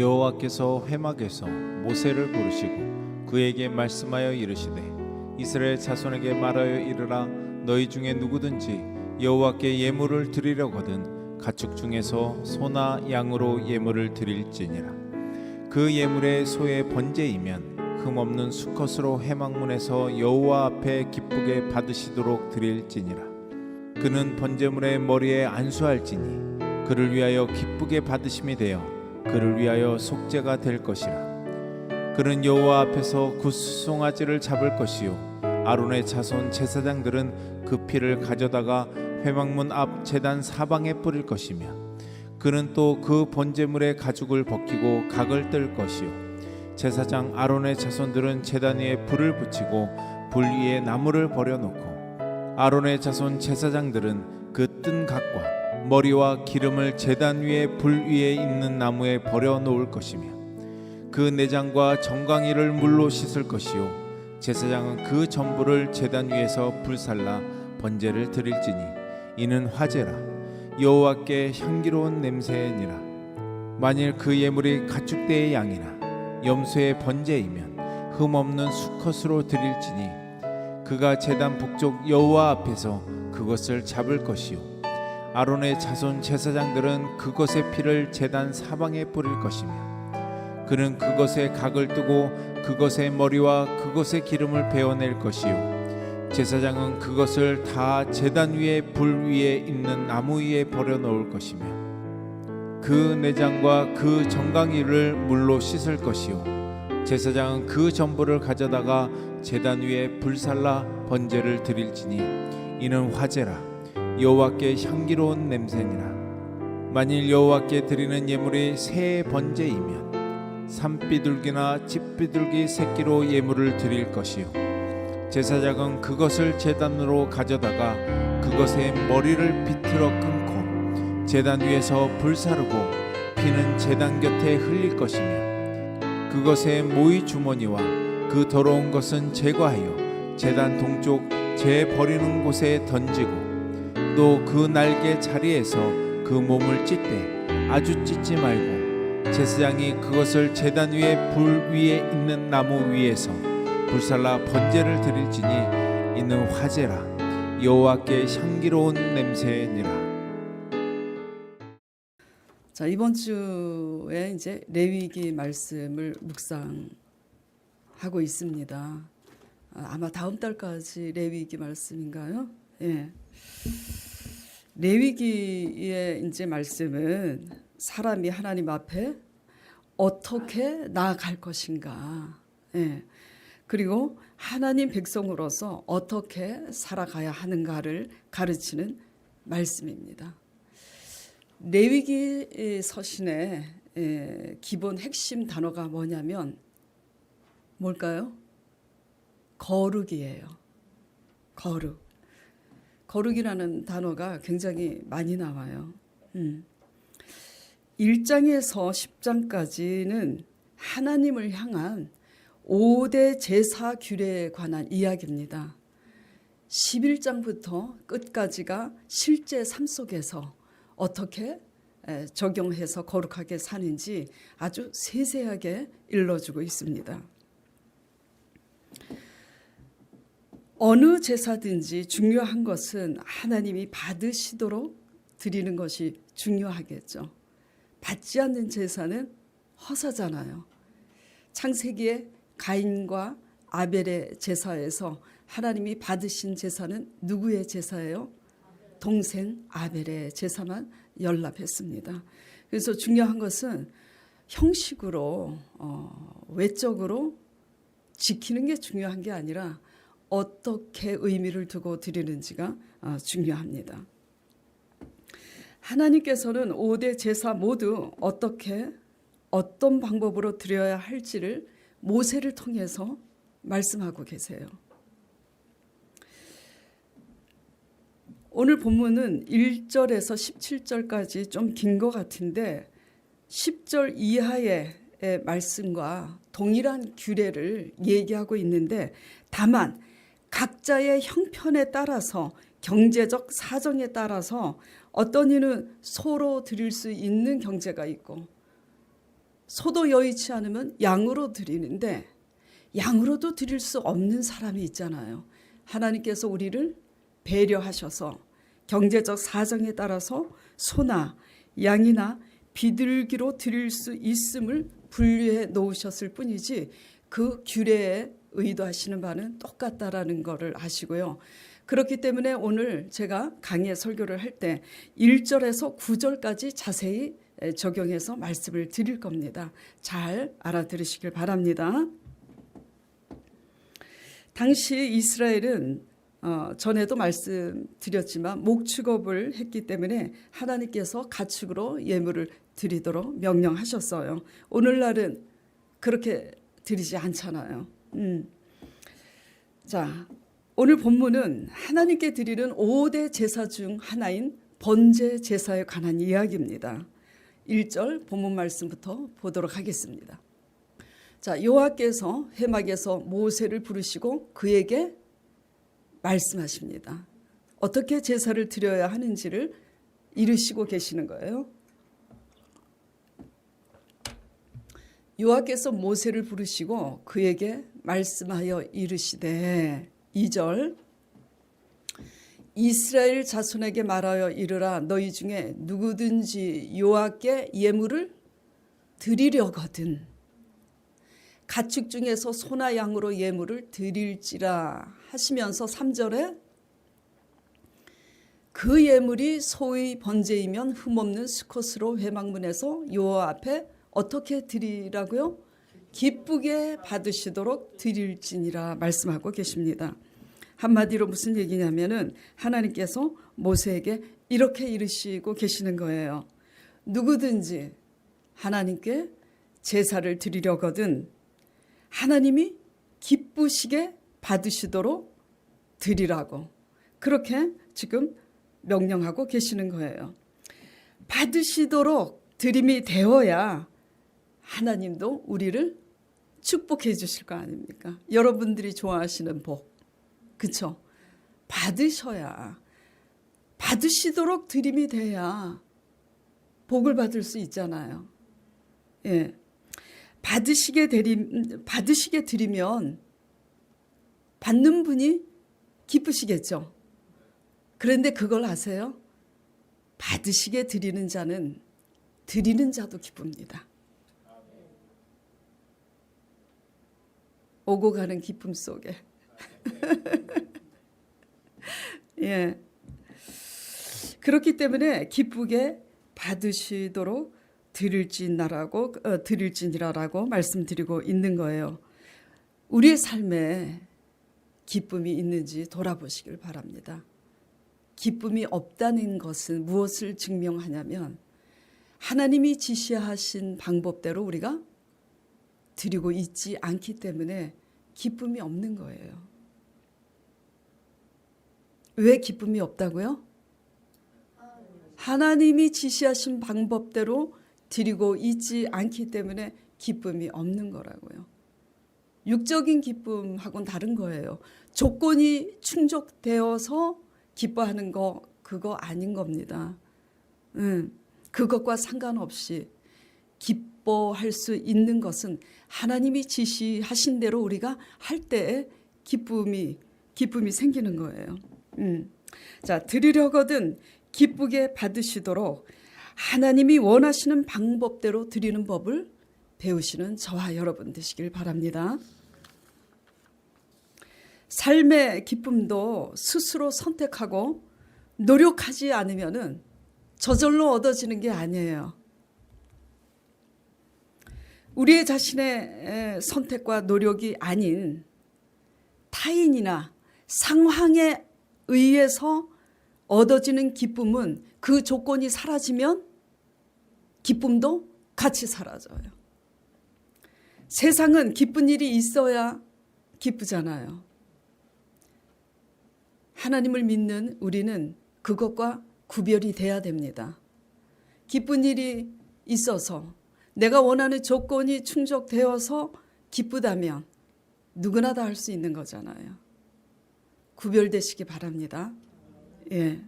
여호와께서 회막에서 모세를 부르시고 그에게 말씀하여 이르시되 이스라엘 자손에게 말하여 이르라. 너희 중에 누구든지 여호와께 예물을 드리려거든 가축 중에서 소나 양으로 예물을 드릴지니라. 그 예물의 소의 번제이면 흠없는 수컷으로 회막문에서 여호와 앞에 기쁘게 받으시도록 드릴지니라. 그는 번제물의 머리에 안수할지니 그를 위하여 기쁘게 받으심이 되어 그를 위하여 속죄가 될 것이라. 그는 여호와 앞에서 그 수송아지를 잡을 것이요 아론의 자손 제사장들은 그 피를 가져다가 회막문 앞 제단 사방에 뿌릴 것이며 그는 또 그 번제물의 가죽을 벗기고 각을 뜰 것이요 제사장 아론의 자손들은 제단 위에 불을 붙이고 불 위에 나무를 버려놓고 아론의 자손 제사장들은 그 뜬 각과 머리와 기름을 제단 위에 불 위에 있는 나무에 버려놓을 것이며 그 내장과 정강이를 물로 씻을 것이요 제사장은 그 전부를 제단 위에서 불살라 번제를 드릴지니 이는 화제라. 여호와께 향기로운 냄새니라. 만일 그 예물이 가축대의 양이나 염소의 번제이면 흠없는 수컷으로 드릴지니 그가 제단 북쪽 여호와 앞에서 그것을 잡을 것이요 아론의 자손 제사장들은 그것의 피를 제단 사방에 뿌릴 것이며 그는 그것의 각을 뜨고 그것의 머리와 그것의 기름을 베어낼 것이요 제사장은 그것을 다 제단 위에 불 위에 있는 나무 위에 버려놓을 것이며 그 내장과 그 정강이를 물로 씻을 것이요 제사장은 그 전부를 가져다가 제단 위에 불살라 번제를 드릴지니 이는 화제라. 여호와께 향기로운 냄새니라. 만일 여호와께 드리는 예물이 새의 번제이면 산비둘기나 칡비둘기 새끼로 예물을 드릴 것이요 제사장은 그것을 제단으로 가져다가 그것의 머리를 비틀어 끊고 제단 위에서 불사르고 피는 제단 곁에 흘릴 것이며 그것의 모이 주머니와 그 더러운 것은 제거하여 제단 동쪽 재 버리는 곳에 던지고 또 그 날개 자리에서 그 몸을 찢되 아주 찢지 말고 제사장이 그것을 제단 위에 불 위에 있는 나무 위에서 불살라 번제를 드릴지니 이는 화제라. 여호와께 향기로운 냄새니라. 자, 이번 주에 이제 레위기 말씀을 묵상하고 있습니다. 아마 다음 달까지 레위기 말씀인가요? 예. 레위기의 이제 말씀은 사람이 하나님 앞에 어떻게 나아갈 것인가, 예. 그리고 하나님 백성으로서 어떻게 살아가야 하는가를 가르치는 말씀입니다. 레위기 서신의 기본 핵심 단어가 뭐냐면 뭘까요? 거룩이에요. 거룩. 거룩이라는 단어가 굉장히 많이 나와요. 1장에서 10장까지는 하나님을 향한 5대 제사 규례에 관한 이야기입니다. 11장부터 끝까지가 실제 삶 속에서 어떻게 적용해서 거룩하게 사는지 아주 세세하게 일러주고 있습니다. 어느 제사든지 중요한 것은 하나님이 받으시도록 드리는 것이 중요하겠죠. 받지 않는 제사는 허사잖아요. 창세기에 가인과 아벨의 제사에서 하나님이 받으신 제사는 누구의 제사예요? 동생 아벨의 제사만 연락했습니다. 그래서 중요한 것은 형식으로 외적으로 지키는 게 중요한 게 아니라 어떻게 의미를 두고 드리는지가 중요합니다. 하나님께서는 5대 제사 모두 어떤 방법으로 드려야 할지를 모세를 통해서 말씀하고 계세요. 오늘 본문은 1절에서 17절까지 좀 긴 것 같은데 10절 이하의 말씀과 동일한 규례를 얘기하고 있는데 다만 각자의 형편에 따라서 경제적 사정에 따라서 어떤 이는 소로 드릴 수 있는 경제가 있고 소도 여의치 않으면 양으로 드리는데 양으로도 드릴 수 없는 사람이 있잖아요. 하나님께서 우리를 배려하셔서 경제적 사정에 따라서 소나 양이나 비둘기로 드릴 수 있음을 분류해 놓으셨을 뿐이지 그 규례에 의도하시는 바는 똑같다라는 것을 아시고요. 그렇기 때문에 오늘 제가 강의 설교를 할 때 1절에서 9절까지 자세히 적용해서 말씀을 드릴 겁니다. 잘 알아들으시길 바랍니다. 당시 이스라엘은 전에도 말씀드렸지만 목축업을 했기 때문에 하나님께서 가축으로 예물을 드리도록 명령하셨어요. 오늘날은 그렇게 드리지 않잖아요. 자, 오늘 본문은 하나님께 드리는 5대 제사 중 하나인 번제 제사에 관한 이야기입니다. 1절 본문 말씀부터 보도록 하겠습니다. 자, 여호와께서 회막에서 모세를 부르시고 그에게 말씀하십니다. 어떻게 제사를 드려야 하는지를 이르시고 계시는 거예요. 여호와께서 모세를 부르시고 그에게 말씀하여 이르시되 2절 이스라엘 자손에게 말하여 이르라 너희 중에 누구든지 여호와께 예물을 드리려거든 가축 중에서 소나 양으로 예물을 드릴지라 하시면서 3절에 그 예물이 소의 번제이면 흠없는 수컷으로 회막문에서 여호와 앞에 어떻게 드리라고요? 기쁘게 받으시도록 드릴지니라 말씀하고 계십니다. 한마디로 무슨 얘기냐면은 하나님께서 모세에게 이렇게 이르시고 계시는 거예요. 누구든지 하나님께 제사를 드리려거든 하나님이 기쁘시게 받으시도록 드리라고 그렇게 지금 명령하고 계시는 거예요. 받으시도록 드림이 되어야 하나님도 우리를 축복해 주실 거 아닙니까? 여러분들이 좋아하시는 복, 그렇죠? 받으셔야 받으시도록 드림이 돼야 복을 받을 수 있잖아요. 예, 받으시게 드리면 받는 분이 기쁘시겠죠. 그런데 그걸 아세요? 받으시게 드리는 자는 드리는 자도 기쁩니다. 오고 가는 기쁨 속에. 예. 그렇기 때문에 기쁘게 받으시도록 드릴지니라라고 말씀드리고 있는 거예요. 우리의 삶에 기쁨이 있는지 돌아보시길 바랍니다. 기쁨이 없다는 것은 무엇을 증명하냐면 하나님이 지시하신 방법대로 우리가 드리고 있지 않기 때문에 기쁨이 없는 거예요. 왜 기쁨이 없다고요? 하나님이 지시하신 방법대로 드리고 있지 않기 때문에 기쁨이 없는 거라고요. 육적인 기쁨하고는 다른 거예요. 조건이 충족되어서 기뻐하는 거 그거 아닌 겁니다. 그것과 상관없이 기뻐할 수 있는 것은 하나님이 지시하신 대로 우리가 할 때에 기쁨이 생기는 거예요. 자, 드리려거든 기쁘게 받으시도록 하나님이 원하시는 방법대로 드리는 법을 배우시는 저와 여러분 되시길 바랍니다. 삶의 기쁨도 스스로 선택하고 노력하지 않으면은 저절로 얻어지는 게 아니에요. 우리의 자신의 선택과 노력이 아닌 타인이나 상황에 의해서 얻어지는 기쁨은 그 조건이 사라지면 기쁨도 같이 사라져요. 세상은 기쁜 일이 있어야 기쁘잖아요. 하나님을 믿는 우리는 그것과 구별이 돼야 됩니다. 기쁜 일이 있어서 내가 원하는 조건이 충족되어서 기쁘다면 누구나 다 할 수 있는 거잖아요. 구별되시기 바랍니다. 예.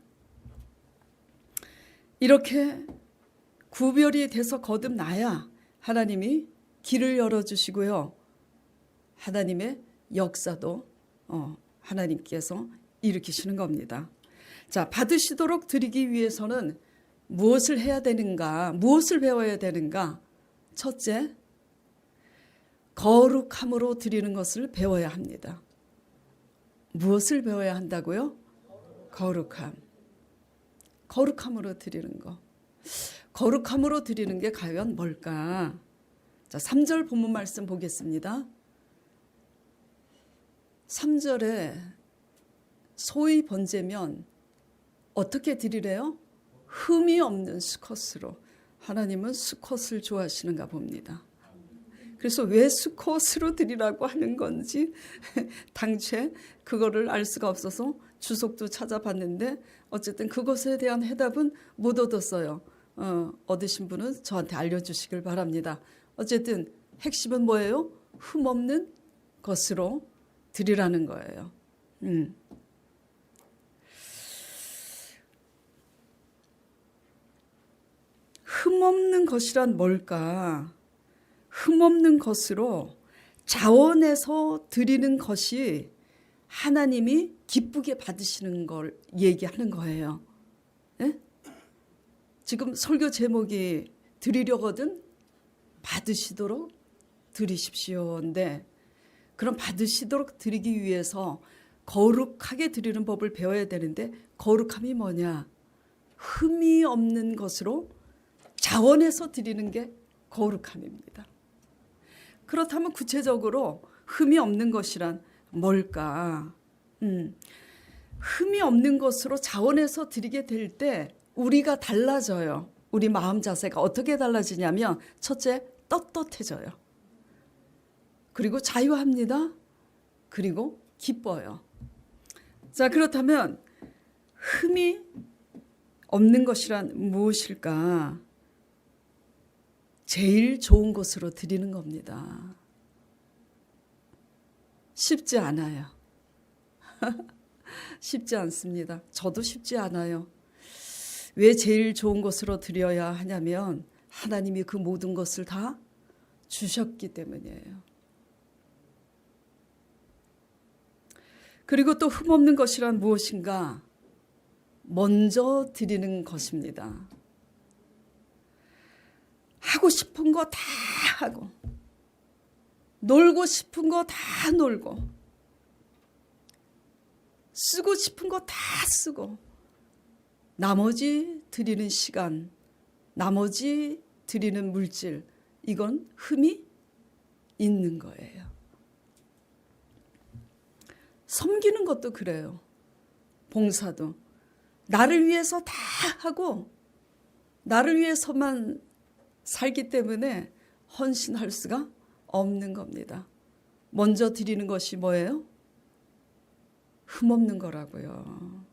이렇게 구별이 돼서 거듭나야 하나님이 길을 열어주시고요. 하나님의 역사도 하나님께서 일으키시는 겁니다. 자, 받으시도록 드리기 위해서는 무엇을 해야 되는가? 무엇을 배워야 되는가? 첫째, 거룩함으로 드리는 것을 배워야 합니다. 무엇을 배워야 한다고요? 거룩함. 거룩함으로 드리는 거. 거룩함으로 드리는 게 과연 뭘까? 자, 3절 본문 말씀 보겠습니다. 3절에 소위 번제면 어떻게 드리래요? 흠이 없는 수컷으로. 하나님은 수컷을 좋아하시는가 봅니다. 그래서 왜 수컷으로 드리라고 하는 건지 당최 그거를 알 수가 없어서 주석도 찾아봤는데 어쨌든 그것에 대한 해답은 못 얻었어요. 얻으신 분은 저한테 알려주시길 바랍니다. 어쨌든 핵심은 뭐예요? 흠 없는 것으로 드리라는 거예요. 흠 없는 것이란 뭘까? 흠 없는 것으로 자원해서 드리는 것이 하나님이 기쁘게 받으시는 걸 얘기하는 거예요. 예? 지금 설교 제목이 드리려거든 받으시도록 드리십시오인데, 그럼 받으시도록 드리기 위해서 거룩하게 드리는 법을 배워야 되는데, 거룩함이 뭐냐? 흠이 없는 것으로 자원해서 드리는 게 거룩함입니다. 그렇다면 구체적으로 흠이 없는 것이란 뭘까? 흠이 없는 것으로 자원해서 드리게 될 때 우리가 달라져요. 우리 마음 자세가 어떻게 달라지냐면, 첫째, 떳떳해져요. 그리고 자유합니다. 그리고 기뻐요. 자, 그렇다면 흠이 없는 것이란 무엇일까? 제일 좋은 것으로 드리는 겁니다. 쉽지 않아요. 쉽지 않습니다. 저도 쉽지 않아요. 왜 제일 좋은 것으로 드려야 하냐면 하나님이 그 모든 것을 다 주셨기 때문이에요. 그리고 또 흠없는 것이란 무엇인가? 먼저 드리는 것입니다. 하고 싶은 거 다 하고, 놀고 싶은 거 다 놀고, 쓰고 싶은 거 다 쓰고, 나머지 드리는 시간, 나머지 드리는 물질, 이건 흠이 있는 거예요. 섬기는 것도 그래요. 봉사도 나를 위해서 다 하고 나를 위해서만 살기 때문에 헌신할 수가 없는 겁니다. 먼저 드리는 것이 뭐예요? 흠없는 거라고요.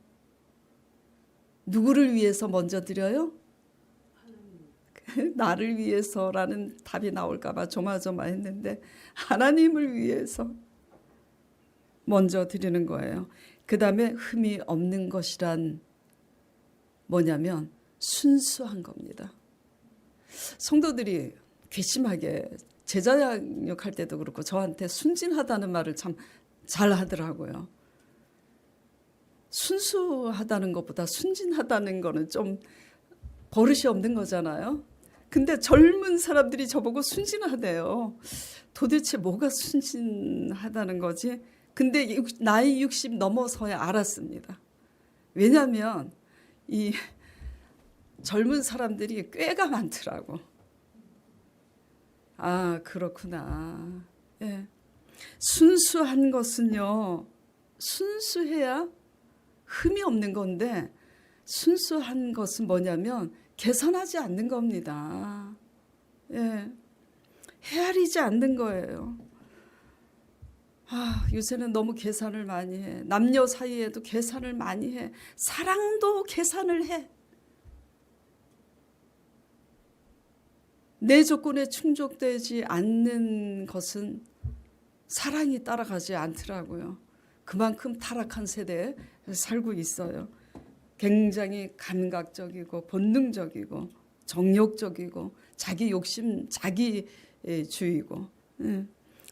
누구를 위해서 먼저 드려요? 나를 위해서라는 답이 나올까 봐 조마조마했는데 하나님을 위해서 먼저 드리는 거예요. 그 다음에 흠이 없는 것이란 뭐냐면 순수한 겁니다. 성도들이 괘씸하게 제자 양육할 때도 그렇고 저한테 순진하다는 말을 참 잘하더라고요. 순수하다는 것보다 순진하다는 거는 좀 버릇이 없는 거잖아요. 근데 젊은 사람들이 저보고 순진하대요. 도대체 뭐가 순진하다는 거지? 근데 나이 60 넘어서야 알았습니다. 왜냐하면 이 젊은 사람들이 꾀가 많더라고. 아, 그렇구나. 예. 순수한 것은요, 순수해야 흠이 없는 건데, 순수한 것은 뭐냐면 계산하지 않는 겁니다. 예. 헤아리지 않는 거예요. 아, 요새는 너무 계산을 많이 해. 남녀 사이에도 계산을 많이 해. 사랑도 계산을 해. 내 조건에 충족되지 않는 것은 사랑이 따라가지 않더라고요. 그만큼 타락한 세대에 살고 있어요. 굉장히 감각적이고 본능적이고 정욕적이고 자기 욕심, 자기주의고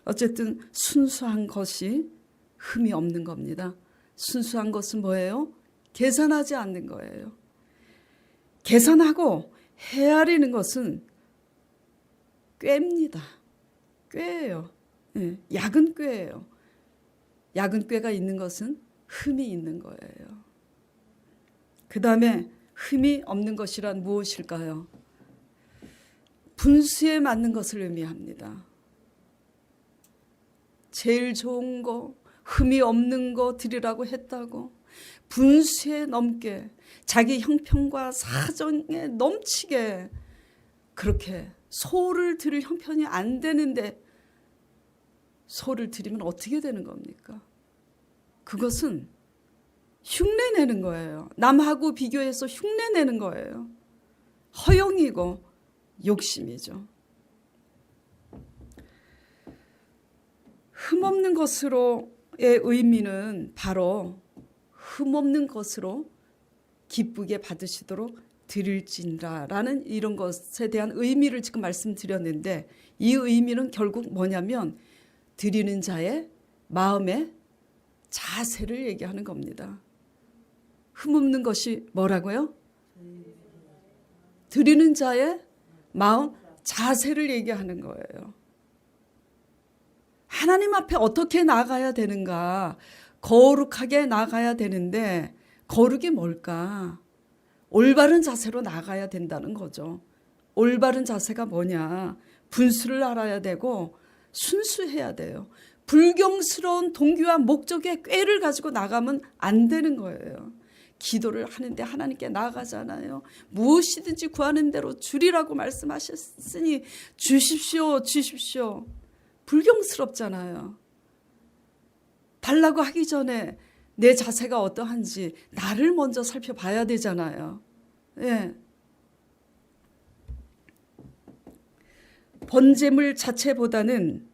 어쨌든 순수한 것이 흠이 없는 겁니다. 순수한 것은 뭐예요? 계산하지 않는 거예요. 계산하고 헤아리는 것은 꾀입니다. 꾀예요. 약은 꾀예요. 약은 꾀가 있는 것은 흠이 있는 거예요. 그 다음에 흠이 없는 것이란 무엇일까요? 분수에 맞는 것을 의미합니다. 제일 좋은 거, 흠이 없는 거 드리라고 했다고 분수에 넘게 자기 형편과 사정에 넘치게 그렇게 소를 드릴 형편이 안 되는데 소를 드리면 어떻게 되는 겁니까? 그것은 흉내내는 거예요. 남하고 비교해서 흉내내는 거예요. 허영이고 욕심이죠. 흠없는 것으로의 의미는 바로 흠없는 것으로 기쁘게 받으시도록 드릴지니라라는 이런 것에 대한 의미를 지금 말씀드렸는데 이 의미는 결국 뭐냐면 드리는 자의 마음의 자세를 얘기하는 겁니다. 흠없는 것이 뭐라고요? 드리는 자의 마음 자세를 얘기하는 거예요. 하나님 앞에 어떻게 나가야 되는가? 거룩하게 나가야 되는데 거룩이 뭘까? 올바른 자세로 나가야 된다는 거죠. 올바른 자세가 뭐냐? 분수를 알아야 되고 순수해야 돼요. 불경스러운 동기와 목적의 꾀를 가지고 나가면 안 되는 거예요. 기도를 하는데 하나님께 나아가잖아요. 무엇이든지 구하는 대로 주리라고 말씀하셨으니 주십시오, 주십시오. 불경스럽잖아요. 달라고 하기 전에 내 자세가 어떠한지 나를 먼저 살펴봐야 되잖아요. 예. 번제물 자체보다는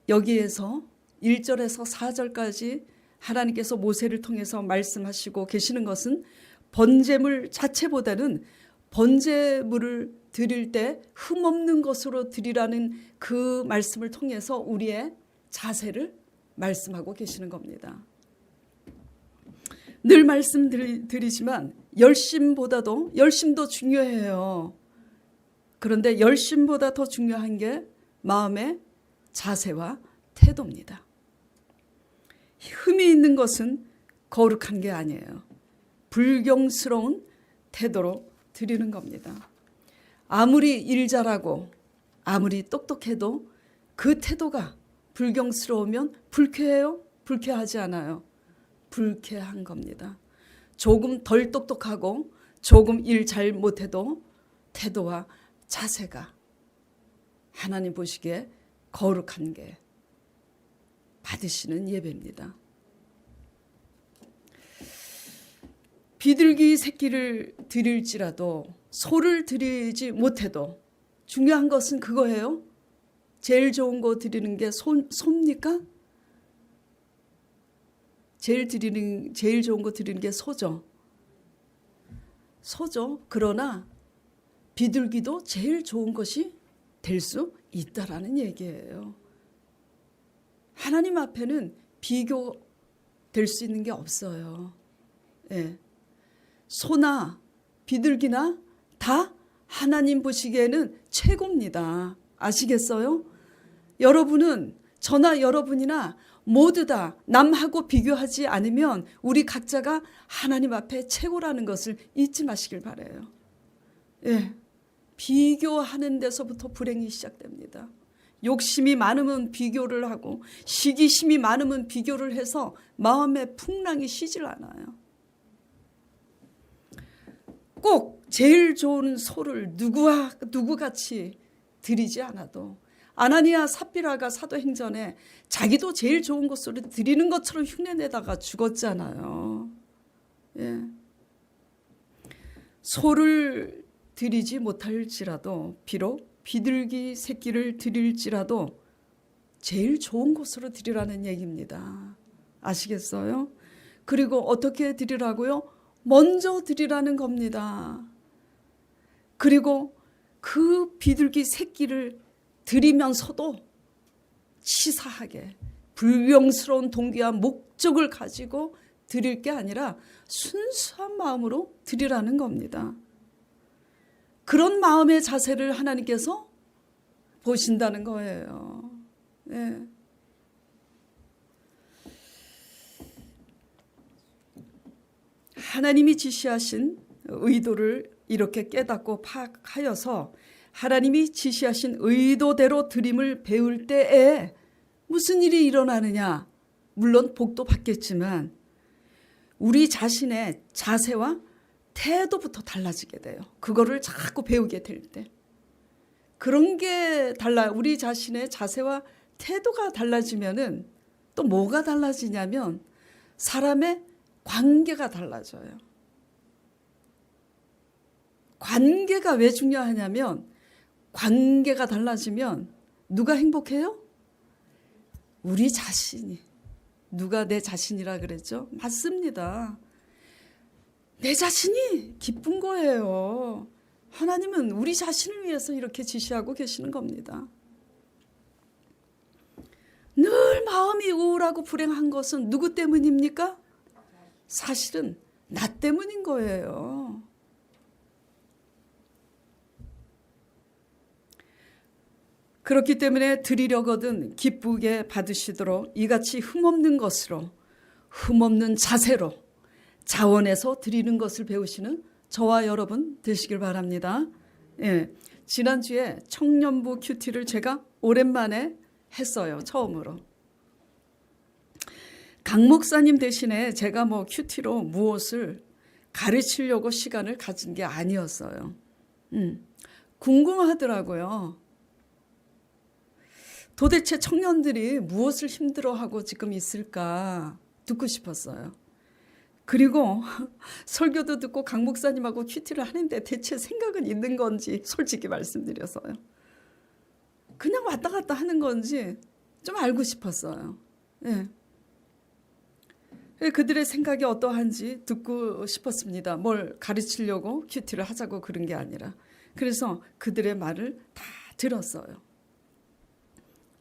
여기에서 1절에서 4절까지 하나님께서 모세를 통해서 말씀하시고 계시는 것은 번제물 자체보다는 번제물을 드릴 때 흠없는 것으로 드리라는 그 말씀을 통해서 우리의 자세를 말씀하고 계시는 겁니다. 늘 말씀드리지만 열심도 중요해요. 그런데 열심보다 더 중요한 게 마음의 자세와 태도입니다. 흠이 있는 것은 거룩한 게 아니에요. 불경스러운 태도로 드리는 겁니다. 아무리 일 잘하고 아무리 똑똑해도 그 태도가 불경스러우면 불쾌해요? 불쾌하지 않아요. 불쾌한 겁니다. 조금 덜 똑똑하고 조금 일 잘 못해도 태도와 자세가 하나님 보시기에 거룩한 게 받으시는 예배입니다. 비둘기 새끼를 드릴지라도 소를 드리지 못해도 중요한 것은 그거예요. 제일 좋은 거 드리는 게 소입니까? 제일 좋은 거 드리는 게 소죠. 그러나 비둘기도 제일 좋은 것이 될 수 있다라는 얘기예요. 하나님 앞에는 비교될 수 있는 게 없어요. 예. 소나 비둘기나 다 하나님 보시기에는 최고입니다. 아시겠어요? 여러분은 저나 여러분이나 모두 다 남하고 비교하지 않으면 우리 각자가 하나님 앞에 최고라는 것을 잊지 마시길 바라요. 예. 비교하는 데서부터 불행이 시작됩니다. 욕심이 많으면 비교를 하고 시기심이 많으면 비교를 해서 마음의 풍랑이 쉬질 않아요. 꼭 제일 좋은 소를 누구같이 드리지 않아도 아나니아 삽비라가 사도행전에 자기도 제일 좋은 것으로 드리는 것처럼 흉내내다가 죽었잖아요. 예. 소를 드리지 못할지라도 비록 비둘기 새끼를 드릴지라도 제일 좋은 것으로 드리라는 얘기입니다. 아시겠어요? 그리고 어떻게 드리라고요? 먼저 드리라는 겁니다. 그리고 그 비둘기 새끼를 드리면서도 치사하게 불경스러운 동기와 목적을 가지고 드릴 게 아니라 순수한 마음으로 드리라는 겁니다. 그런 마음의 자세를 하나님께서 보신다는 거예요. 네. 하나님이 지시하신 의도를 이렇게 깨닫고 파악하여서 하나님이 지시하신 의도대로 드림을 배울 때에 무슨 일이 일어나느냐? 물론 복도 받겠지만 우리 자신의 자세와 태도부터 달라지게 돼요. 그거를 자꾸 배우게 될 때. 그런 게 우리 자신의 자세와 태도가 달라지면은 또 뭐가 달라지냐면 사람의 관계가 달라져요. 관계가 왜 중요하냐면 관계가 달라지면 누가 행복해요? 우리 자신이. 누가 내 자신이라 그랬죠? 맞습니다. 내 자신이 기쁜 거예요. 하나님은 우리 자신을 위해서 이렇게 지시하고 계시는 겁니다. 늘 마음이 우울하고 불행한 것은 누구 때문입니까? 사실은 나 때문인 거예요. 그렇기 때문에 드리려거든 기쁘게 받으시도록 이같이 흠없는 것으로, 흠없는 자세로 자원해서 드리는 것을 배우시는 저와 여러분 되시길 바랍니다. 예, 지난주에 청년부 큐티를 제가 오랜만에 했어요. 처음으로. 강 목사님 대신에 제가 큐티로 무엇을 가르치려고 시간을 가진 게 아니었어요. 궁금하더라고요. 도대체 청년들이 무엇을 힘들어하고 지금 있을까 듣고 싶었어요. 그리고 설교도 듣고 강 목사님하고 큐티를 하는데 대체 생각은 있는 건지 솔직히 말씀드려서요. 그냥 왔다 갔다 하는 건지 좀 알고 싶었어요. 네. 그들의 생각이 어떠한지 듣고 싶었습니다. 뭘 가르치려고 큐티를 하자고 그런 게 아니라. 그래서 그들의 말을 다 들었어요.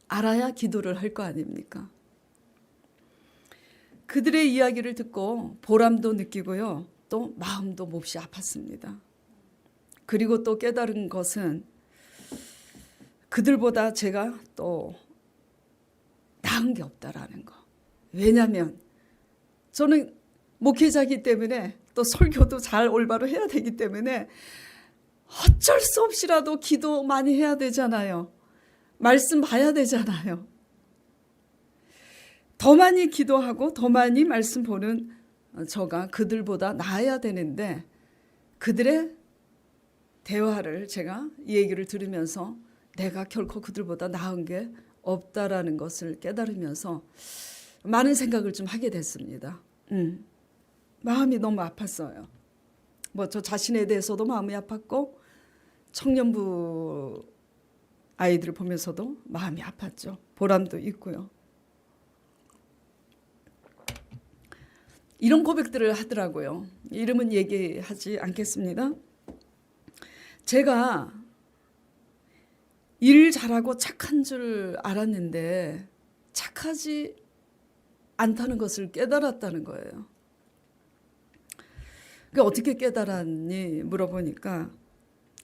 알아야 기도를 할 거 아닙니까? 그들의 이야기를 듣고 보람도 느끼고요. 또 마음도 몹시 아팠습니다. 그리고 또 깨달은 것은 그들보다 제가 또 나은 게 없다라는 거. 왜냐하면 저는 목회자이기 때문에 또 설교도 잘 올바로 해야 되기 때문에 어쩔 수 없이라도 기도 많이 해야 되잖아요. 말씀 봐야 되잖아요. 더 많이 기도하고 더 많이 말씀 보는 저가 그들보다 나아야 되는데 그들의 대화를 제가 이 얘기를 들으면서 내가 결코 그들보다 나은 게 없다라는 것을 깨달으면서 많은 생각을 좀 하게 됐습니다. 마음이 너무 아팠어요. 저 자신에 대해서도 마음이 아팠고 청년부 아이들을 보면서도 마음이 아팠죠. 보람도 있고요. 이런 고백들을 하더라고요. 이름은 얘기하지 않겠습니다. 제가 일 잘하고 착한 줄 알았는데 착하지 않다는 것을 깨달았다는 거예요. 어떻게 깨달았니 물어보니까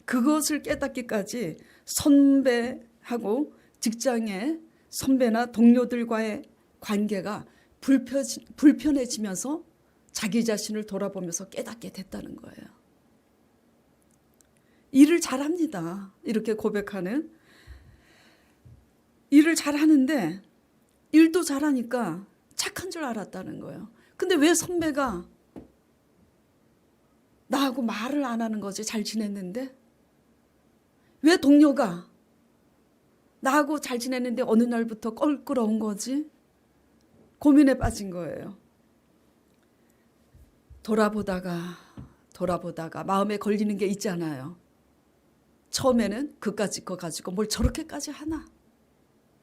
그것을 깨닫기까지 선배하고 직장의 선배나 동료들과의 관계가 불편해지면서 자기 자신을 돌아보면서 깨닫게 됐다는 거예요. 일을 잘합니다. 이렇게 고백하는. 일을 잘하는데 일도 잘하니까 착한 줄 알았다는 거예요. 근데 왜 선배가 나하고 말을 안 하는 거지? 잘 지냈는데? 왜 동료가 나하고 잘 지냈는데 어느 날부터 껄끄러운 거지? 고민에 빠진 거예요. 돌아보다가 마음에 걸리는 게 있잖아요. 처음에는 그까짓 거 가지고 뭘 저렇게까지 하나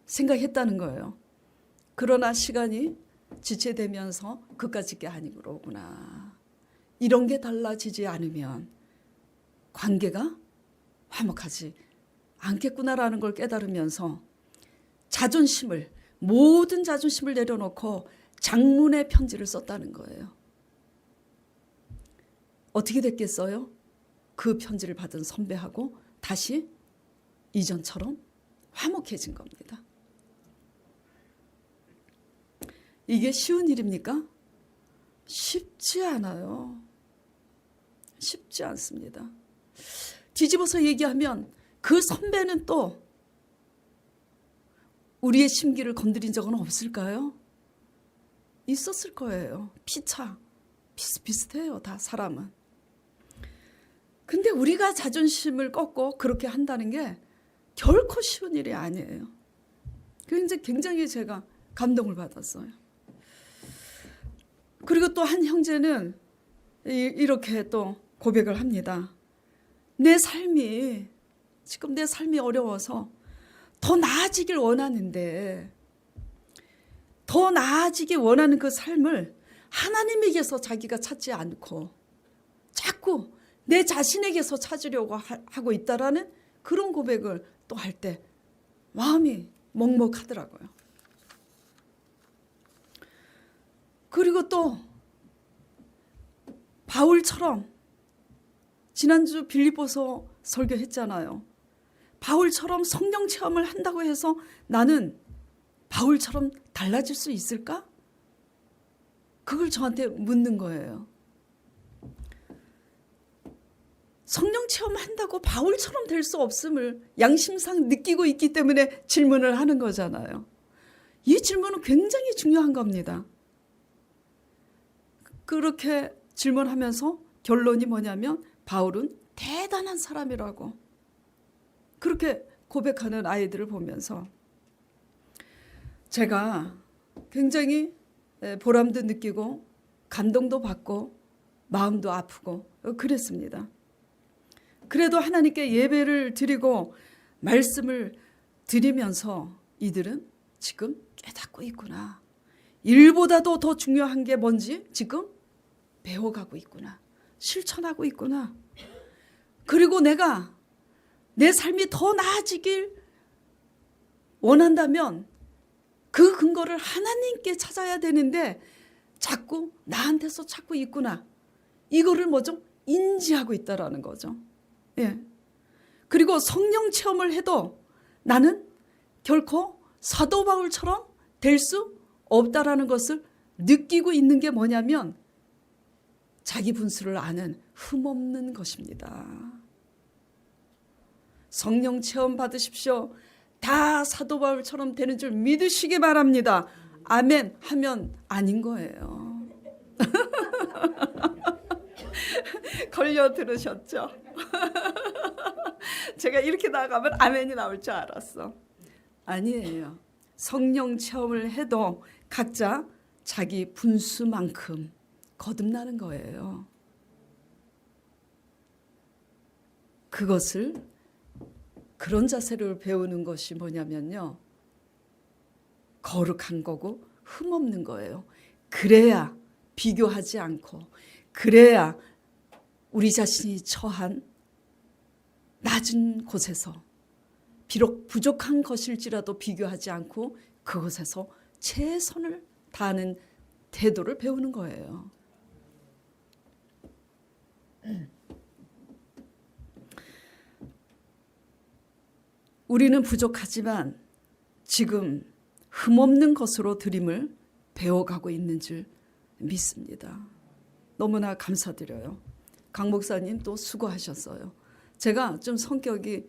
생각했다는 거예요. 그러나 시간이 지체되면서 그까짓 게 아니구나. 이런 게 달라지지 않으면 관계가 화목하지 않겠구나라는 걸 깨달으면서 자존심을, 모든 자존심을 내려놓고 장문의 편지를 썼다는 거예요. 어떻게 됐겠어요? 그 편지를 받은 선배하고 다시 이전처럼 화목해진 겁니다. 이게 쉬운 일입니까? 쉽지 않아요. 쉽지 않습니다. 뒤집어서 얘기하면 그 선배는 또 우리의 심기를 건드린 적은 없을까요? 있었을 거예요. 피차 비슷비슷해요. 다 사람은. 근데 우리가 자존심을 꺾고 그렇게 한다는 게 결코 쉬운 일이 아니에요. 그래서 굉장히 제가 감동을 받았어요. 그리고 또 한 형제는 이렇게 또 고백을 합니다. 지금 내 삶이 어려워서 더 나아지길 원하는데, 더 나아지길 원하는 그 삶을 하나님에게서 자기가 찾지 않고 자꾸 내 자신에게서 찾으려고 하고 있다라는 그런 고백을 또 할 때 마음이 먹먹하더라고요. 그리고 또 바울처럼 지난주 빌립보서 설교했잖아요. 바울처럼 성령 체험을 한다고 해서 나는 바울처럼 달라질 수 있을까? 그걸 저한테 묻는 거예요. 성령 체험한다고 바울처럼 될 수 없음을 양심상 느끼고 있기 때문에 질문을 하는 거잖아요. 이 질문은 굉장히 중요한 겁니다. 그렇게 질문하면서 결론이 뭐냐면 바울은 대단한 사람이라고 그렇게 고백하는 아이들을 보면서 제가 굉장히 보람도 느끼고 감동도 받고 마음도 아프고 그랬습니다. 그래도 하나님께 예배를 드리고 말씀을 드리면서 이들은 지금 깨닫고 있구나. 일보다도 더 중요한 게 뭔지 지금 배워가고 있구나. 실천하고 있구나. 그리고 내가 내 삶이 더 나아지길 원한다면 그 근거를 하나님께 찾아야 되는데 자꾸 나한테서 찾고 있구나. 이거를 뭐 좀 인지하고 있다라는 거죠. 예. 그리고 성령 체험을 해도 나는 결코 사도 바울처럼 될 수 없다라는 것을 느끼고 있는 게 뭐냐면 자기 분수를 아는 흠없는 것입니다. 성령 체험 받으십시오. 다 사도 바울처럼 되는 줄 믿으시기 바랍니다. 아멘 하면 아닌 거예요. 걸려 들으셨죠? 제가 이렇게 나가면 아멘이 나올 줄 알았어. 아니에요. 성령 체험을 해도 각자 자기 분수만큼 거듭나는 거예요. 그것을 그런 자세를 배우는 것이 뭐냐면요. 거룩한 거고 흠없는 거예요. 그래야 비교하지 않고 그래야 우리 자신이 처한 낮은 곳에서 비록 부족한 것일지라도 비교하지 않고 그곳에서 최선을 다하는 태도를 배우는 거예요. 우리는 부족하지만 지금 흠없는 것으로 드림을 배워가고 있는 줄 믿습니다. 너무나 감사드려요. 강 목사님 또 수고하셨어요. 제가 좀 성격이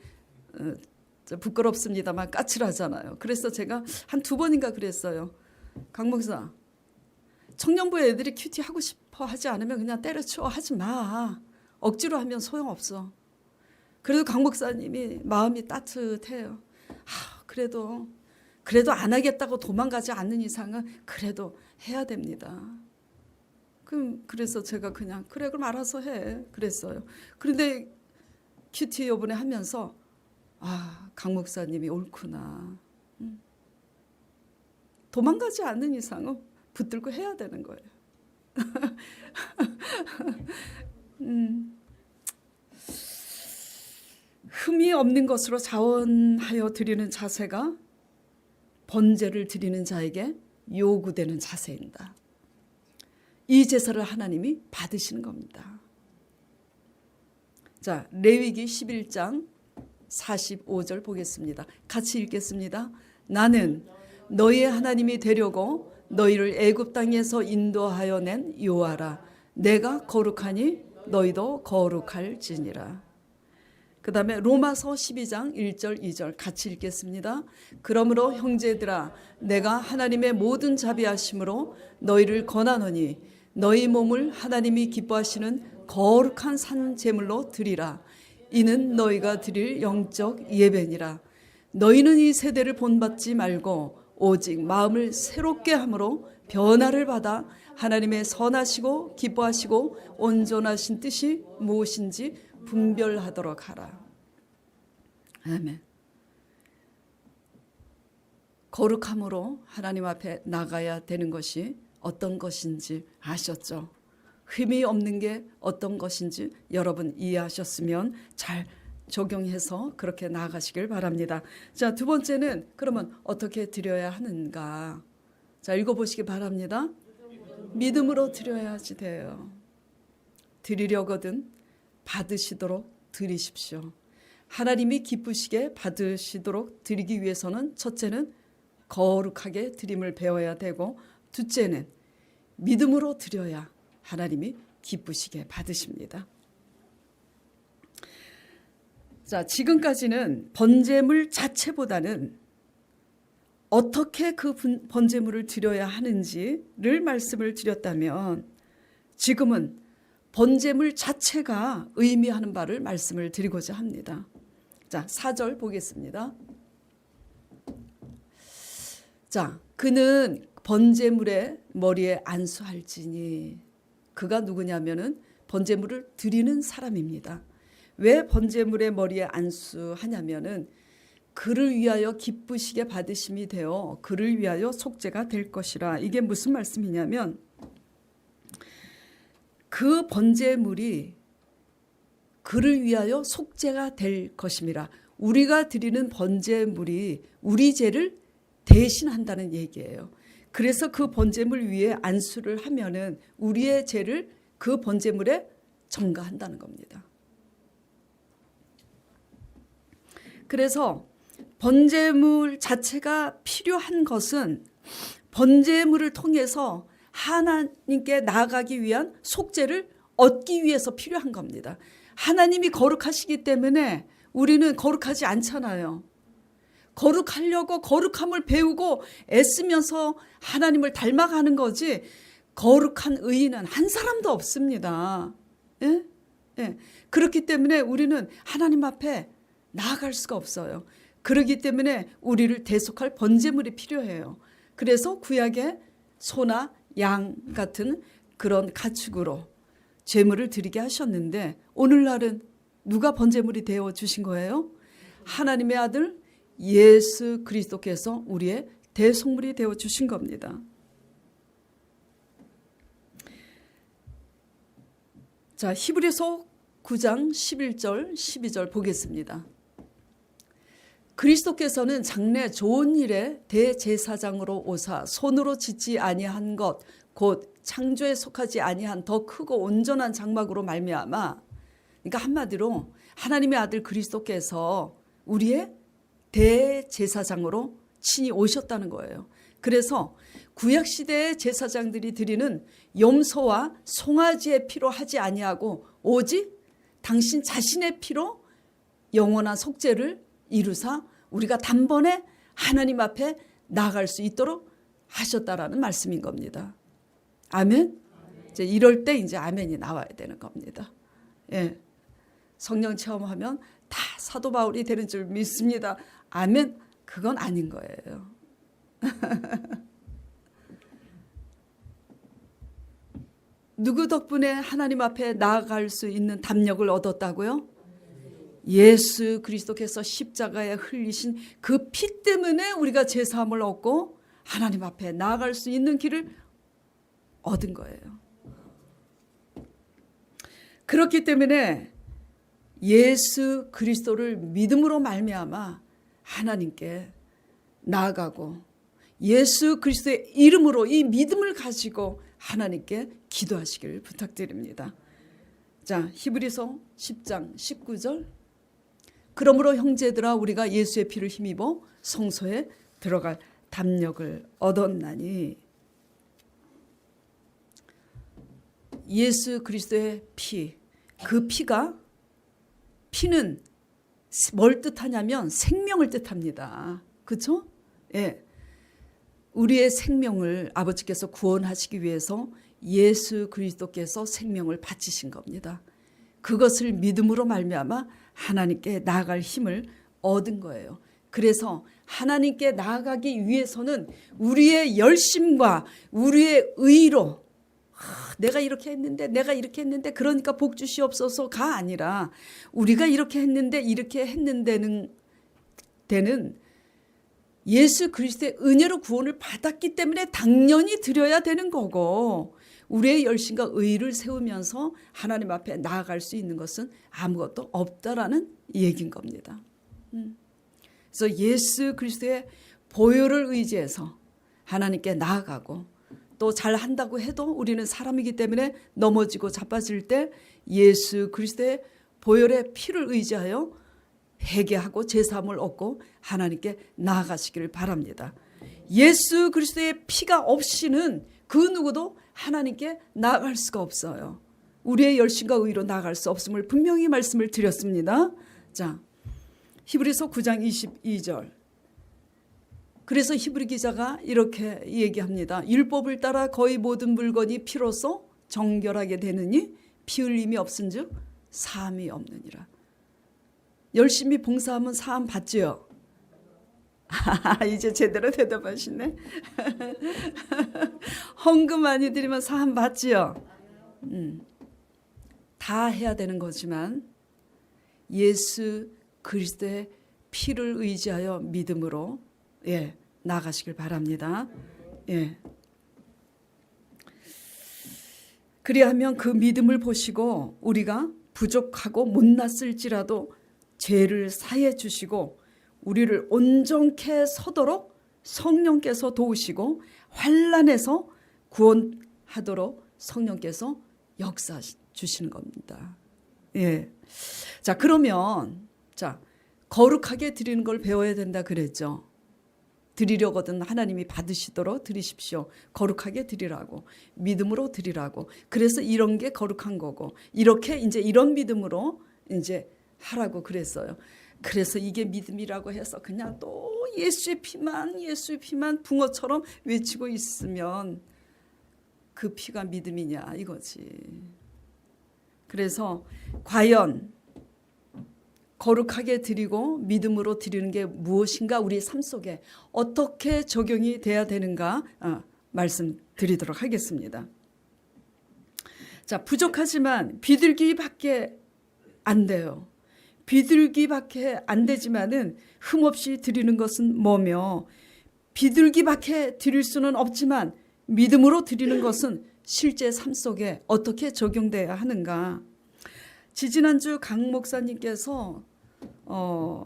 부끄럽습니다만 까칠하잖아요. 그래서 제가 한 2번인가 그랬어요. 강 목사, 청년부 애들이 큐티 하고 싶어 하지 않으면 그냥 때려쳐 하지 마. 억지로 하면 소용없어. 그래도 강 목사님이 마음이 따뜻해요. 그래도 안 하겠다고 도망가지 않는 이상은 그래도 해야 됩니다. 그래서 제가 그냥 그래 그럼 알아서 해 그랬어요. 그런데 큐티 이번에 하면서 강 목사님이 옳구나. 도망가지 않는 이상은 붙들고 해야 되는 거예요. 흠이 없는 것으로 자원하여 드리는 자세가 번제를 드리는 자에게 요구되는 자세입니다. 이 제사를 하나님이 받으시는 겁니다. 자, 레위기 11장 45절 보겠습니다. 같이 읽겠습니다. 나는 너희의 하나님이 되려고 너희를 애굽 땅에서 인도하여 낸 여호와라. 내가 거룩하니 너희도 거룩할지니라. 그 다음에 로마서 12장 1절 2절 같이 읽겠습니다. 그러므로 형제들아 내가 하나님의 모든 자비하심으로 너희를 권하노니 너희 몸을 하나님이 기뻐하시는 거룩한 산 제물로 드리라. 이는 너희가 드릴 영적 예배니라. 너희는 이 세대를 본받지 말고 오직 마음을 새롭게 함으로 변화를 받아 하나님의 선하시고 기뻐하시고 온전하신 뜻이 무엇인지 분별하도록 하라. 아멘. 거룩함으로 하나님 앞에 나가야 되는 것이 어떤 것인지 아셨죠? 흠이 없는 게 어떤 것인지 여러분 이해하셨으면 잘 적용해서 그렇게 나아가시길 바랍니다. 자, 두 번째는 그러면 어떻게 드려야 하는가? 자, 읽어보시기 바랍니다. 믿음으로 드려야지 돼요. 드리려거든 받으시도록 드리십시오. 하나님이 기쁘시게 받으시도록 드리기 위해서는 첫째는 거룩하게 드림을 배워야 되고 둘째는 믿음으로 드려야 하나님이 기쁘시게 받으십니다. 자, 지금까지는 번제물 자체보다는 어떻게 그 번제물을 드려야 하는지를 말씀을 드렸다면 지금은 번제물 자체가 의미하는 바를 말씀을 드리고자 합니다. 자, 4절 보겠습니다. 자, 그는 번제물의 머리에 안수할지니. 그가 누구냐면은 번제물을 드리는 사람입니다. 왜 번제물의 머리에 안수하냐면은 그를 위하여 기쁘시게 받으심이 되어 그를 위하여 속죄가 될 것이라. 이게 무슨 말씀이냐면 그 번제물이 그를 위하여 속죄가 될 것임이라. 우리가 드리는 번제물이 우리 죄를 대신한다는 얘기예요. 그래서 그 번제물 위에 안수를 하면은 우리의 죄를 그 번제물에 전가한다는 겁니다. 그래서 번제물 자체가 필요한 것은 번제물을 통해서 하나님께 나아가기 위한 속죄를 얻기 위해서 필요한 겁니다. 하나님이 거룩하시기 때문에 우리는 거룩하지 않잖아요. 거룩하려고 거룩함을 배우고 애쓰면서 하나님을 닮아가는 거지 거룩한 의인은 한 사람도 없습니다. 예? 예. 그렇기 때문에 우리는 하나님 앞에 나아갈 수가 없어요. 그렇기 때문에 우리를 대속할 번제물이 필요해요. 그래서 구약에 소나 양 같은 그런 가축으로 제물을 드리게 하셨는데 오늘날은 누가 번제물이 되어 주신 거예요? 하나님의 아들 예수 그리스도께서 우리의 대속물이 되어 주신 겁니다. 자, 히브리서 9장 11절 12절 보겠습니다. 그리스도께서는 장래 좋은 일에 대제사장으로 오사 손으로 짓지 아니한 것 곧 창조에 속하지 아니한 더 크고 온전한 장막으로 말미암아, 그러니까 한마디로 하나님의 아들 그리스도께서 우리의 대제사장으로 친히 오셨다는 거예요. 그래서 구약시대의 제사장들이 드리는 염소와 송아지의 피로 하지 아니하고 오직 당신 자신의 피로 영원한 속죄를 이루사 우리가 단번에 하나님 앞에 나아갈 수 있도록 하셨다라는 말씀인 겁니다. 아멘? 이제 이럴 때 이제 아멘이 나와야 되는 겁니다. 예. 성령 체험하면 다 사도 바울이 되는 줄 믿습니다. 아멘? 그건 아닌 거예요. 누구 덕분에 하나님 앞에 나아갈 수 있는 담력을 얻었다고요? 예수 그리스도께서 십자가에 흘리신 그 피 때문에 우리가 제사함을 얻고 하나님 앞에 나아갈 수 있는 길을 얻은 거예요. 그렇기 때문에 예수 그리스도를 믿음으로 말미암아 하나님께 나아가고 예수 그리스도의 이름으로 이 믿음을 가지고 하나님께 기도하시기를 부탁드립니다. 자, 히브리서 10장 19절. 그러므로 형제들아 우리가 예수의 피를 힘입어 성소에 들어갈 담력을 얻었나니. 예수 그리스도의 피, 그 피는 뭘 뜻하냐면 생명을 뜻합니다. 그렇죠? 예. 우리의 생명을 아버지께서 구원하시기 위해서 예수 그리스도께서 생명을 바치신 겁니다. 그것을 믿음으로 말미암아 하나님께 나아갈 힘을 얻은 거예요. 그래서 하나님께 나아가기 위해서는 우리의 열심과 우리의 의로 내가 이렇게 했는데 내가 이렇게 했는데 그러니까 복 주시옵소서가 아니라 우리가 이렇게 했는데 이렇게 했는데는 예수 그리스도의 은혜로 구원을 받았기 때문에 당연히 드려야 되는 거고 우리의 열심과 의를 세우면서 하나님 앞에 나아갈 수 있는 것은 아무것도 없다라는 얘기인 겁니다. 그래서 예수 그리스도의 보혈을 의지해서 하나님께 나아가고 또 잘한다고 해도 우리는 사람이기 때문에 넘어지고 자빠질 때 예수 그리스도의 보혈의 피를 의지하여 회개하고 제사함을 얻고 하나님께 나아가시기를 바랍니다. 예수 그리스도의 피가 없이는 그 누구도 하나님께 나아갈 수가 없어요. 우리의 열심과 의로 나아갈 수 없음을 분명히 말씀을 드렸습니다. 자, 히브리서 9장 22절. 그래서 히브리 기자가 이렇게 얘기합니다. 율법을 따라 거의 모든 물건이 피로써 정결하게 되느니 피 흘림이 없은즉 사함이 없느니라. 열심히 봉사하면 사함 받지요. 이제 제대로 대답하시네. 헌금 많이 드리면 사함 받지요. 다 해야 되는 거지만 예수 그리스도의 피를 의지하여 믿음으로 나가시길 바랍니다. 그리하면 그 믿음을 보시고 우리가 부족하고 못났을지라도 죄를 사해 주시고 우리를 온전케 서도록 성령께서 도우시고 환난에서 구원하도록 성령께서 역사 주시는 겁니다. 자, 그러면 거룩하게 드리는 걸 배워야 된다 그랬죠. 드리려거든 하나님이 받으시도록 드리십시오. 거룩하게 드리라고, 믿음으로 드리라고. 그래서 이런 게 거룩한 거고, 이렇게 이제 이런 믿음으로 이제 하라고 그랬어요. 그래서 이게 믿음이라고 해서 그냥 또 예수의 피만 붕어처럼 외치고 있으면 그 피가 믿음이냐 이거지. 그래서 과연 거룩하게 드리고 믿음으로 드리는 게 무엇인가, 우리 삶 속에 어떻게 적용이 돼야 되는가 말씀드리도록 하겠습니다. 자, 부족하지만 비둘기밖에 안 돼요. 비둘기밖에 안 되지만은 흠없이 드리는 것은 뭐며, 비둘기밖에 드릴 수는 없지만 믿음으로 드리는 것은 실제 삶 속에 어떻게 적용돼야 하는가. 지지난주 강 목사님께서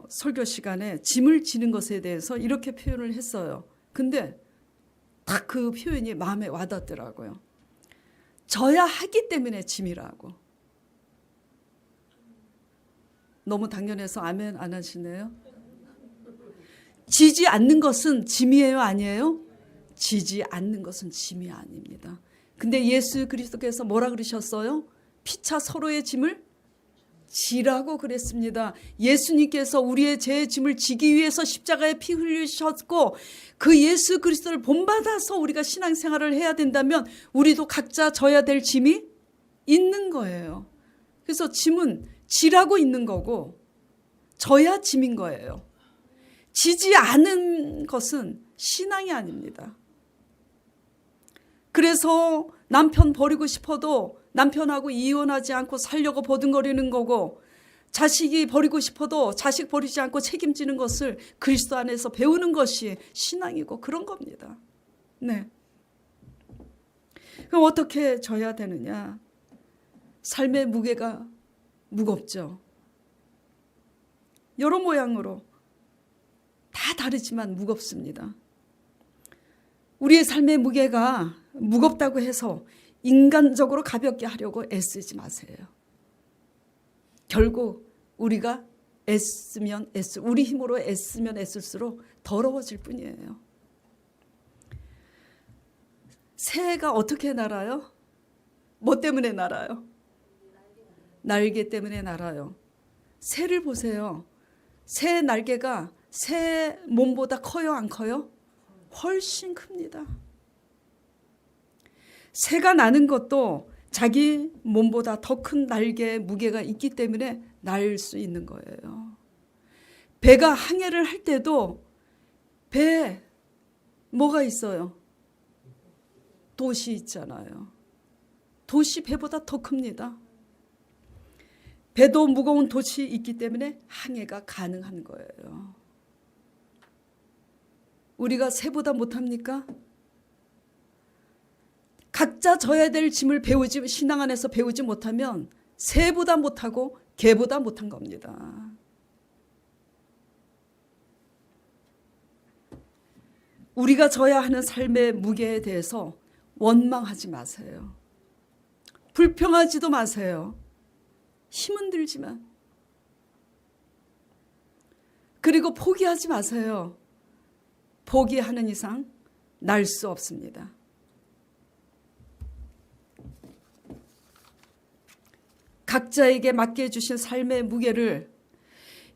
설교 시간에 짐을 지는 것에 대해서 이렇게 표현을 했어요. 근데 딱 그 표현이 마음에 와닿더라고요. 져야 하기 때문에 짐이라고. 너무 당연해서 아멘 안 하시네요. 지지 않는 것은 짐이에요, 아니에요? 지지 않는 것은 짐이 아닙니다. 근데 예수 그리스도께서 뭐라 그러셨어요? 피차 서로의 짐을 지라고 그랬습니다. 예수님께서 우리의 죄의 짐을 지기 위해서 십자가에 피 흘리셨고, 그 예수 그리스도를 본받아서 우리가 신앙생활을 해야 된다면 우리도 각자 져야 될 짐이 있는 거예요. 그래서 짐은 지라고 있는 거고 져야 짐인 거예요. 지지 않은 것은 신앙이 아닙니다. 그래서 남편 버리고 싶어도 남편하고 이혼하지 않고 살려고 버둥거리는 거고, 자식이 버리고 싶어도 자식 버리지 않고 책임지는 것을 그리스도 안에서 배우는 것이 신앙이고 그런 겁니다. 네. 그럼 어떻게 져야 되느냐? 삶의 무게가 무겁죠. 여러 모양으로 다 다르지만 무겁습니다. 우리의 삶의 무게가 무겁다고 해서 인간적으로 가볍게 하려고 애쓰지 마세요. 결국 우리가 우리 힘으로 애쓰면 애쓸수록 더러워질 뿐이에요. 새가 어떻게 날아요? 뭐 때문에 날아요? 날개 때문에 날아요. 새를 보세요. 새 날개가 새 몸보다 커요, 안 커요? 훨씬 큽니다. 새가 나는 것도 자기 몸보다 더 큰 날개의 무게가 있기 때문에 날 수 있는 거예요. 배가 항해를 할 때도 배에 뭐가 있어요? 돛이 있잖아요. 돛이 배보다 더 큽니다. 배도 무거운 돛이 있기 때문에 항해가 가능한 거예요. 우리가 새보다 못합니까? 각자 져야 될 짐을 신앙 안에서 배우지 못하면 새보다 못하고 개보다 못한 겁니다. 우리가 져야 하는 삶의 무게에 대해서 원망하지 마세요. 불평하지도 마세요. 힘은 들지만. 그리고 포기하지 마세요. 포기하는 이상 날 수 없습니다. 각자에게 맡겨주신 삶의 무게를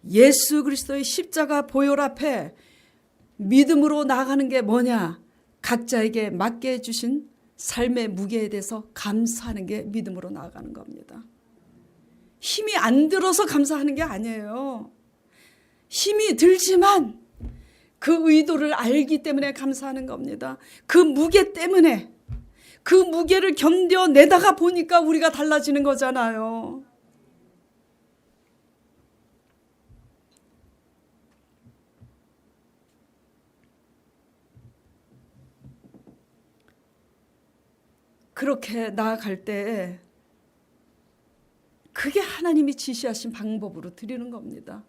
예수 그리스도의 십자가 보혈 앞에 믿음으로 나아가는 게 뭐냐? 각자에게 맡겨주신 삶의 무게에 대해서 감사하는 게 믿음으로 나아가는 겁니다. 힘이 안 들어서 감사하는 게 아니에요. 힘이 들지만 그 의도를 알기 때문에 감사하는 겁니다. 그 무게 때문에, 그 무게를 견뎌내다가 보니까 우리가 달라지는 거잖아요. 그렇게 나아갈 때 그게 하나님이 지시하신 방법으로 드리는 겁니다.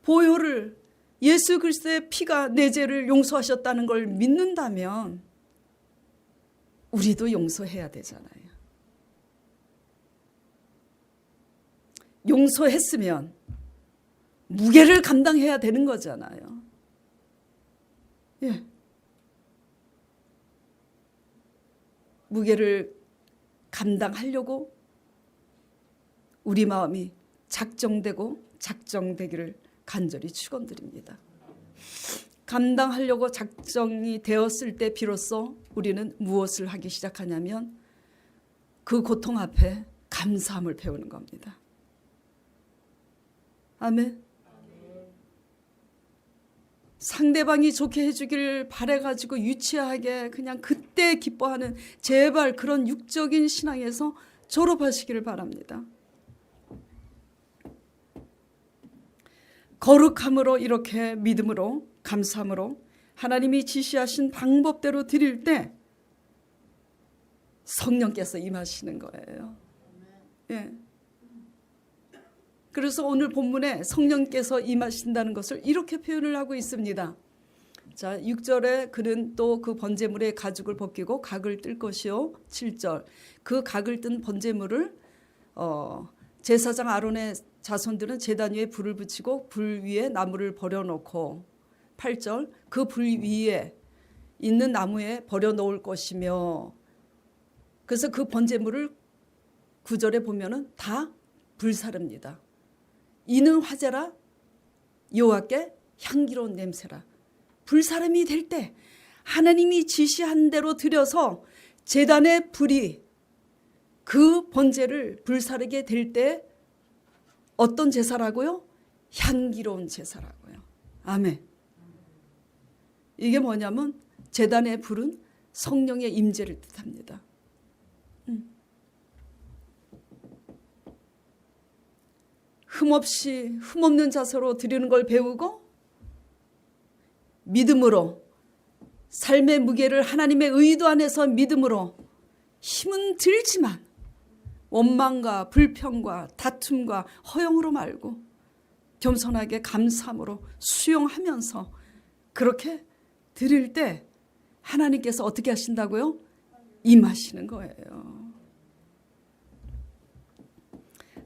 보혈을, 예수 그리스도의 피가 내 죄를 용서하셨다는 걸 믿는다면 우리도 용서해야 되잖아요. 용서했으면 무게를 감당해야 되는 거잖아요. 예. 무게를 감당하려고 우리 마음이 작정되기를 간절히 축원드립니다. 감당하려고 작정이 되었을 때 비로소 우리는 무엇을 하기 시작하냐면 그 고통 앞에 감사함을 배우는 겁니다. 아멘. 상대방이 좋게 해주길 바래가지고 유치하게 그냥 그때 기뻐하는 제발 그런 육적인 신앙에서 졸업하시기를 바랍니다. 거룩함으로 이렇게 믿음으로 감사함으로 하나님이 지시하신 방법대로 드릴 때 성령께서 임하시는 거예요. 예. 그래서 오늘 본문에 성령께서 임하신다는 것을 이렇게 표현을 하고 있습니다. 자, 6절에 그는 또 그 번제물의 가죽을 벗기고 각을 뜰 것이요. 7절 그 각을 뜬 번제물을 제사장 아론의 자손들은 제단 위에 불을 붙이고 불 위에 나무를 버려놓고 8절 그 불 위에 있는 나무에 버려놓을 것이며 그래서 그 번제물을 9절에 보면은 다 불사릅니다. 이는 화제라 여호와께 향기로운 냄새라. 불사름이 될 때 하나님이 지시한 대로 드려서 제단의 불이 그 번제를 불사르게 될 때 어떤 제사라고요? 향기로운 제사라고요. 아멘. 이게 뭐냐면 제단의 불은 성령의 임재를 뜻합니다. 흠없는 자세로 드리는 걸 배우고 믿음으로 삶의 무게를 하나님의 의도 안에서 믿음으로 힘은 들지만 원망과 불평과 다툼과 허영으로 말고 겸손하게 감사함으로 수용하면서 그렇게 드릴 때 하나님께서 어떻게 하신다고요? 임하시는 거예요.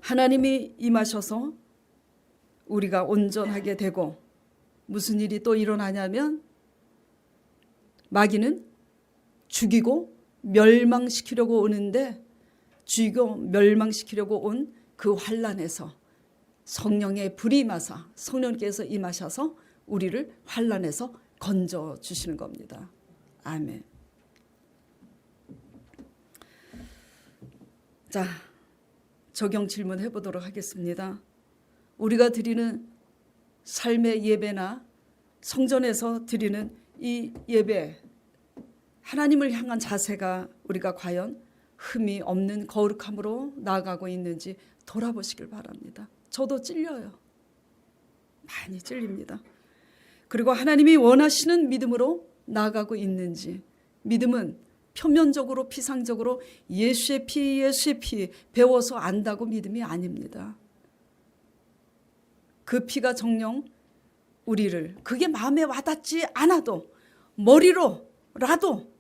하나님이 임하셔서 우리가 온전하게 되고 무슨 일이 또 일어나냐면 마귀는 죽이고 멸망시키려고 오는데 죽이고 멸망시키려고 온 그 환난에서 성령의 불이 임하사 성령께서 임하셔서 우리를 환난에서 건져 주시는 겁니다. 아멘. 자, 적용 질문해 보도록 하겠습니다. 우리가 드리는 삶의 예배나 성전에서 드리는 이 예배, 하나님을 향한 자세가 우리가 과연 흠이 없는 거룩함으로 나아가고 있는지 돌아보시길 바랍니다. 저도 찔려요. 많이 찔립니다. 그리고 하나님이 원하시는 믿음으로 나아가고 있는지, 믿음은 표면적으로 피상적으로 예수의 피 배워서 안다고 믿음이 아닙니다. 그 피가 정녕 우리를, 그게 마음에 와닿지 않아도 머리로라도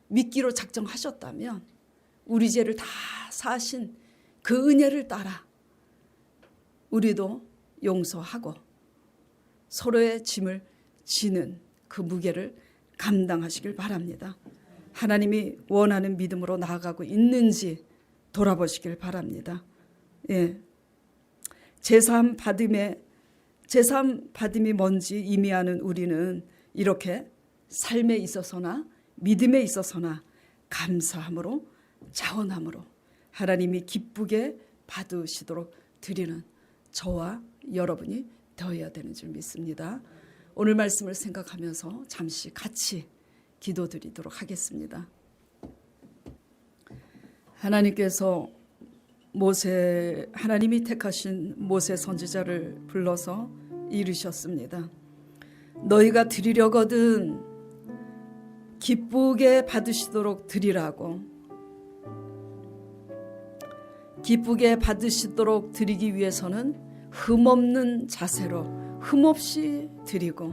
믿기로 작정하셨다면 우리 죄를 다 사하신 그 은혜를 따라 우리도 용서하고 서로의 짐을 지는 그 무게를 감당하시길 바랍니다. 하나님이 원하는 믿음으로 나아가고 있는지 돌아보시길 바랍니다. 예. 제사함 받음이 뭔지 이미 아는 우리는 이렇게 삶에 있어서나 믿음에 있어서나 감사함으로 자원함으로 하나님이 기쁘게 받으시도록 드리는 저와 여러분이 되어야 되는 줄 믿습니다. 오늘 말씀을 생각하면서 잠시 같이 기도드리도록 하겠습니다. 하나님께서 하나님이 택하신 모세 선지자를 불러서 이르셨습니다. 너희가 드리려거든 기쁘게 받으시도록 드리라고. 기쁘게 받으시도록 드리기 위해서는 흠없는 자세로 흠없이 드리고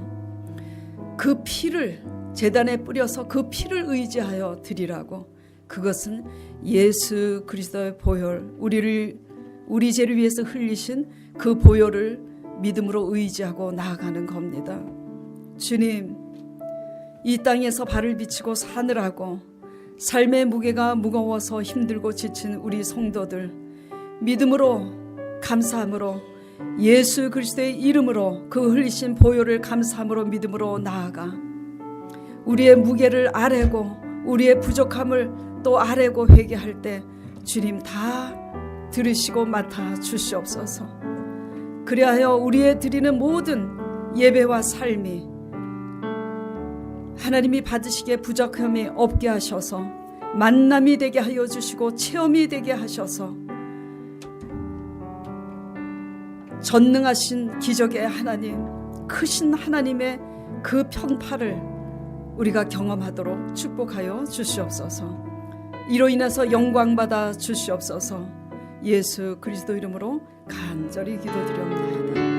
그 피를 제단에 뿌려서 그 피를 의지하여 드리라고. 그것은 예수 그리스도의 보혈, 우리 죄를 위해서 흘리신 그 보혈을 믿음으로 의지하고 나아가는 겁니다. 주님, 이 땅에서 발을 비치고 사느라고 삶의 무게가 무거워서 힘들고 지친 우리 성도들, 믿음으로 감사함으로 예수 그리스도의 이름으로 그 흘리신 보혈을 감사함으로 믿음으로 나아가 우리의 무게를 아뢰고 우리의 부족함을 또 아뢰고 회개할 때 주님 다 들으시고 맡아 주시옵소서. 그리하여 우리의 드리는 모든 예배와 삶이 하나님이 받으시기에 부족함이 없게 하셔서 만남이 되게 하여 주시고 체험이 되게 하셔서 전능하신 기적의 하나님, 크신 하나님의 그 편파를 우리가 경험하도록 축복하여 주시옵소서. 이로 인해서 영광받아 주시옵소서. 예수 그리스도 이름으로 간절히 기도드립니다.